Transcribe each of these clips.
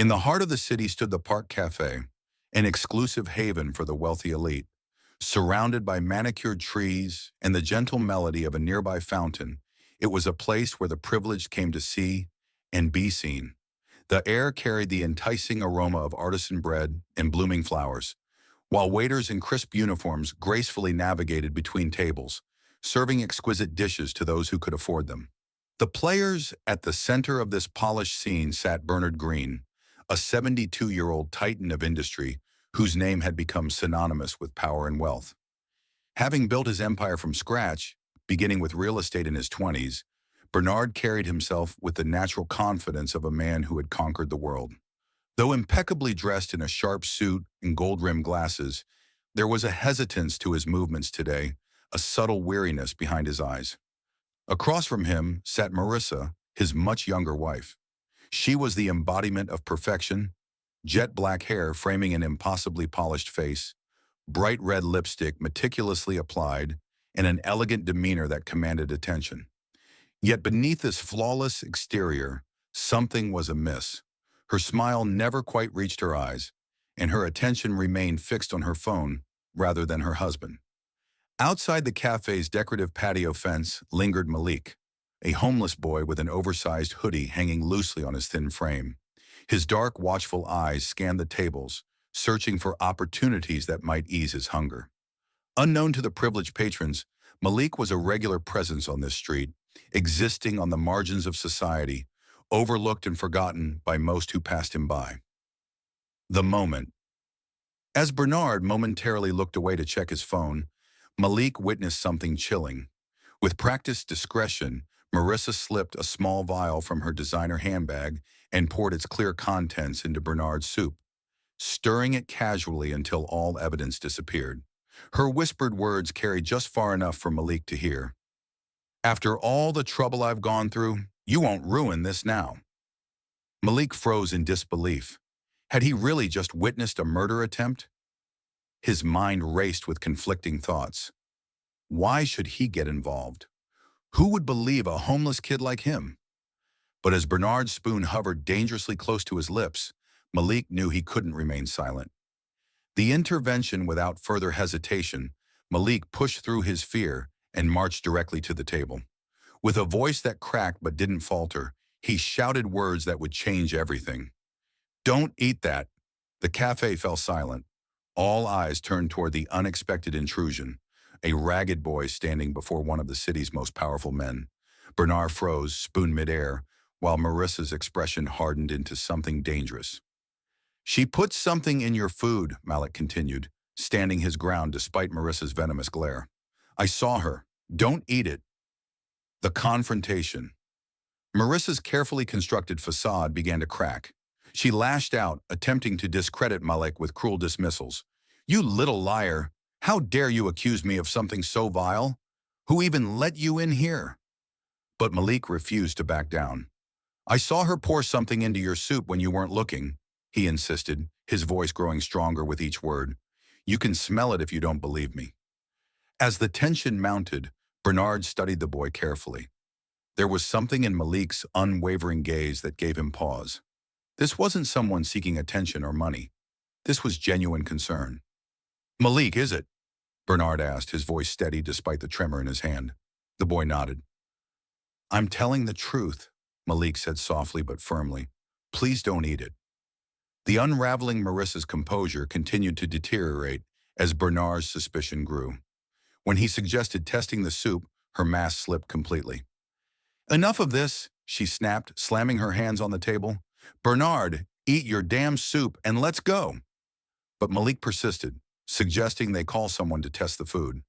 In the heart of the city stood the Park Cafe, an exclusive haven for the wealthy elite. Surrounded by manicured trees and the gentle melody of a nearby fountain, it was a place where the privileged came to see and be seen. The air carried the enticing aroma of artisan bread and blooming flowers, while waiters in crisp uniforms gracefully navigated between tables, serving exquisite dishes to those who could afford them. The players at the center of this polished scene sat Bernard Green, a 72-year-old titan of industry whose name had become synonymous with power and wealth. Having built his empire from scratch, beginning with real estate in his 20s, Bernard carried himself with the natural confidence of a man who had conquered the world. Though impeccably dressed in a sharp suit and gold-rimmed glasses, there was a hesitance to his movements today, a subtle weariness behind his eyes. Across from him sat Marissa, his much younger wife. She was the embodiment of perfection, jet black hair framing an impossibly polished face, bright red lipstick meticulously applied, and an elegant demeanor that commanded attention. Yet beneath this flawless exterior, something was amiss. Her smile never quite reached her eyes, and her attention remained fixed on her phone rather than her husband. Outside the cafe's decorative patio fence lingered Malik, a homeless boy with an oversized hoodie hanging loosely on his thin frame. His dark, watchful eyes scanned the tables, searching for opportunities that might ease his hunger. Unknown to the privileged patrons, Malik was a regular presence on this street, existing on the margins of society, overlooked and forgotten by most who passed him by. The moment. As Bernard momentarily looked away to check his phone, Malik witnessed something chilling. With practiced discretion, Marissa slipped a small vial from her designer handbag and poured its clear contents into Bernard's soup, stirring it casually until all evidence disappeared. Her whispered words carried just far enough for Malik to hear. "After all the trouble I've gone through, you won't ruin this now." Malik froze in disbelief. Had he really just witnessed a murder attempt? His mind raced with conflicting thoughts. Why should he get involved? Who would believe a homeless kid like him? But as Bernard's spoon hovered dangerously close to his lips, Malik knew he couldn't remain silent. The intervention without further hesitation, Malik pushed through his fear and marched directly to the table. With a voice that cracked but didn't falter, he shouted words that would change everything. "Don't eat that." The cafe fell silent. All eyes turned toward the unexpected intrusion, a ragged boy standing before one of the city's most powerful men. Bernard froze, spoon midair, while Marissa's expression hardened into something dangerous. "She put something in your food," Malik continued, standing his ground despite Marissa's venomous glare. "I saw her. Don't eat it." The confrontation. Marissa's carefully constructed facade began to crack. She lashed out, attempting to discredit Malik with cruel dismissals. "You little liar! How dare you accuse me of something so vile? Who even let you in here?" But Malik refused to back down. "I saw her pour something into your soup when you weren't looking," he insisted, his voice growing stronger with each word. "You can smell it if you don't believe me." As the tension mounted, Bernard studied the boy carefully. There was something in Malik's unwavering gaze that gave him pause. This wasn't someone seeking attention or money. This was genuine concern. "Malik, is it?" Bernard asked, his voice steady despite the tremor in his hand. The boy nodded. "I'm telling the truth," Malik said softly but firmly. "Please don't eat it." The unraveling Marissa's composure continued to deteriorate as Bernard's suspicion grew. When he suggested testing the soup, her mask slipped completely. "Enough of this," she snapped, slamming her hands on the table. "Bernard, eat your damn soup and let's go." But Malik persisted, suggesting they call someone to test the food.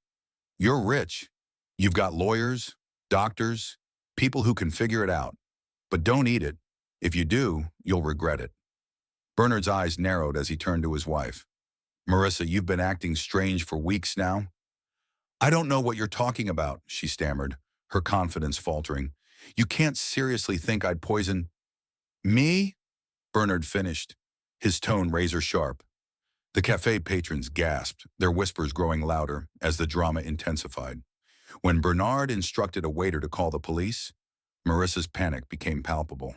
"You're rich. You've got lawyers, doctors, people who can figure it out. But don't eat it. If you do, you'll regret it." Bernard's eyes narrowed as he turned to his wife. "Marissa, you've been acting strange for weeks now." "I don't know what you're talking about," she stammered, her confidence faltering. "You can't seriously think I'd poison—" "Me?" Bernard finished, his tone razor-sharp. The cafe patrons gasped, their whispers growing louder as the drama intensified. When Bernard instructed a waiter to call the police, Marissa's panic became palpable.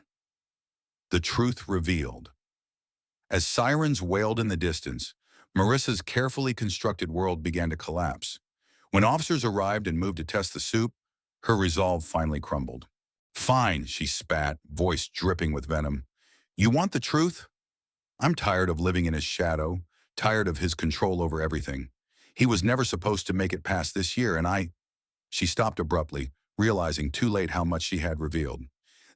The truth revealed. As sirens wailed in the distance, Marissa's carefully constructed world began to collapse. When officers arrived and moved to test the soup, her resolve finally crumbled. "Fine," she spat, voice dripping with venom. "You want the truth? I'm tired of living in his shadow, tired of his control over everything. He was never supposed to make it past this year, and I—" She stopped abruptly, realizing too late how much she had revealed.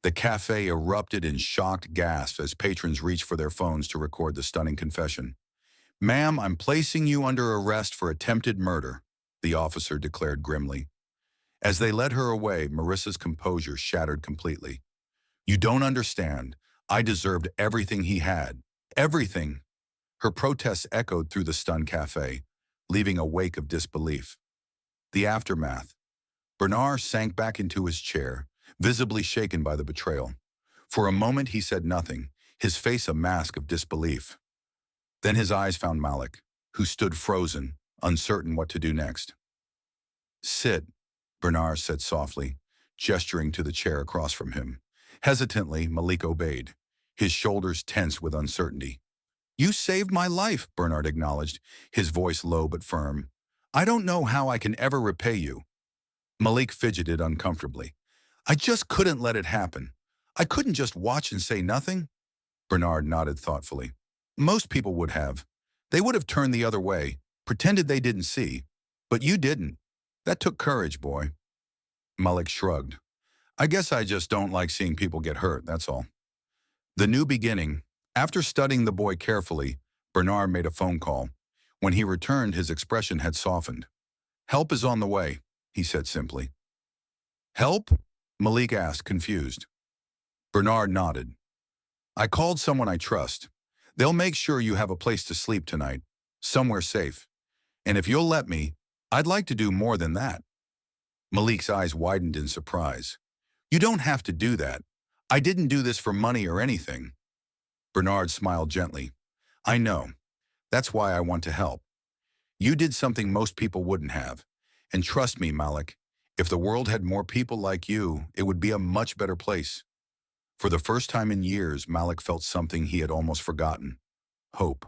The cafe erupted in shocked gasps as patrons reached for their phones to record the stunning confession. "Ma'am, I'm placing you under arrest for attempted murder," the officer declared grimly. As they led her away, Marissa's composure shattered completely. "You don't understand. I deserved everything he had. Everything." Her protests echoed through the stunned cafe, leaving a wake of disbelief. The aftermath. Bernard sank back into his chair, visibly shaken by the betrayal. For a moment he said nothing, his face a mask of disbelief. Then his eyes found Malik, who stood frozen, uncertain what to do next. "Sit," Bernard said softly, gesturing to the chair across from him. Hesitantly, Malik obeyed, his shoulders tense with uncertainty. "You saved my life," Bernard acknowledged, his voice low but firm. "I don't know how I can ever repay you." Malik fidgeted uncomfortably. "I just couldn't let it happen. I couldn't just watch and say nothing." Bernard nodded thoughtfully. "Most people would have. They would have turned the other way, pretended they didn't see. But you didn't. That took courage, boy." Malik shrugged. "I guess I just don't like seeing people get hurt, that's all." The new beginning. After studying the boy carefully, Bernard made a phone call. When he returned, his expression had softened. "Help is on the way," he said simply. "Help?" Malik asked, confused. Bernard nodded. "I called someone I trust. They'll make sure you have a place to sleep tonight, somewhere safe. And if you'll let me, I'd like to do more than that." Malik's eyes widened in surprise. "You don't have to do that. I didn't do this for money or anything." Bernard smiled gently. "I know. That's why I want to help. You did something most people wouldn't have. And trust me, Malik, if the world had more people like you, it would be a much better place." For the first time in years, Malik felt something he had almost forgotten. Hope.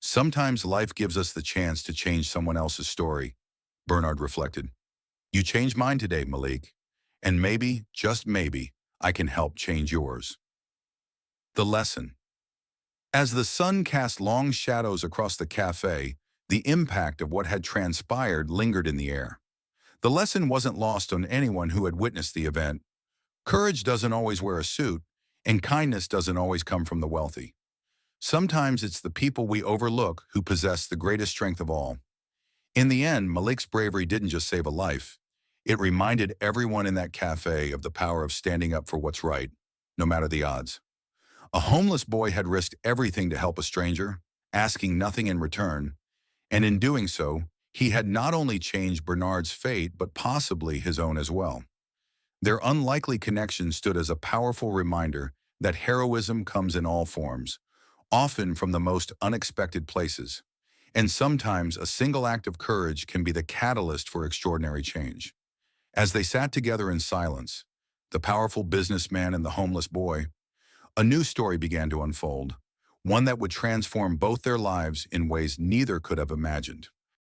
Sometimes life gives us the chance to change someone else's story, Bernard reflected. "You changed mine today, Malik. And maybe, just maybe, I can help change yours." The lesson. As the sun cast long shadows across the cafe, the impact of what had transpired lingered in the air. The lesson wasn't lost on anyone who had witnessed the event. Courage doesn't always wear a suit, and kindness doesn't always come from the wealthy. Sometimes it's the people we overlook who possess the greatest strength of all. In the end, Malik's bravery didn't just save a life. It reminded everyone in that cafe of the power of standing up for what's right, no matter the odds. A homeless boy had risked everything to help a stranger, asking nothing in return, and in doing so, he had not only changed Bernard's fate, but possibly his own as well. Their unlikely connection stood as a powerful reminder that heroism comes in all forms, often from the most unexpected places, and sometimes a single act of courage can be the catalyst for extraordinary change. As they sat together in silence, the powerful businessman and the homeless boy, a new story began to unfold, one that would transform both their lives in ways neither could have imagined.